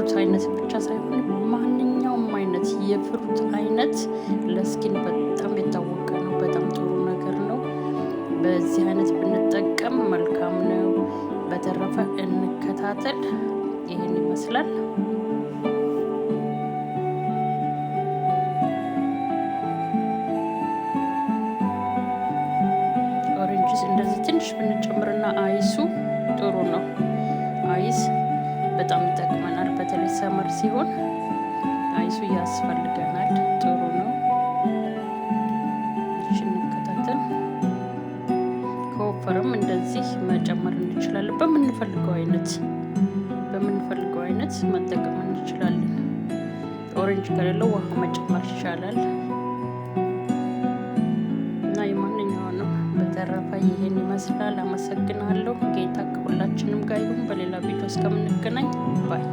የፍሩት አይነት ብቻ ሳይሆን ማንኛውም አይነት የፍሩት አይነት ለስኪን በጣም የታወቀ ነው። በጣም ጥሩ ነገር ነው። በዚህ አይነት ብንጠቀም መልካም ነው። በተረፈ እንከታተል። ይህን ይመስላል። ኦሬንጅስ እንደዚህ ትንሽ ብንጨምርና አይሱ ጥሩ ነው። አይስ በጣም ይጠቅመናል። በተለይ ሰመር ሲሆን አይሱ ያስፈልገናል። ጥሩ ነው። እንከታተል። ከወፈረም እንደዚህ መጨመር እንችላለን። በምንፈልገው አይነት መጠቀም እንችላለን። ኦሬንጅ ከሌለው ውሃ መጨመር ይቻላል እና የማንኛውንም። በተረፈ ይሄን ይመስላል። አመሰግናለሁ። ጌታ ከሁላችንም ጋር ይሁን። በሌላ ቪዲዮ እስከምንገናኝ ባይ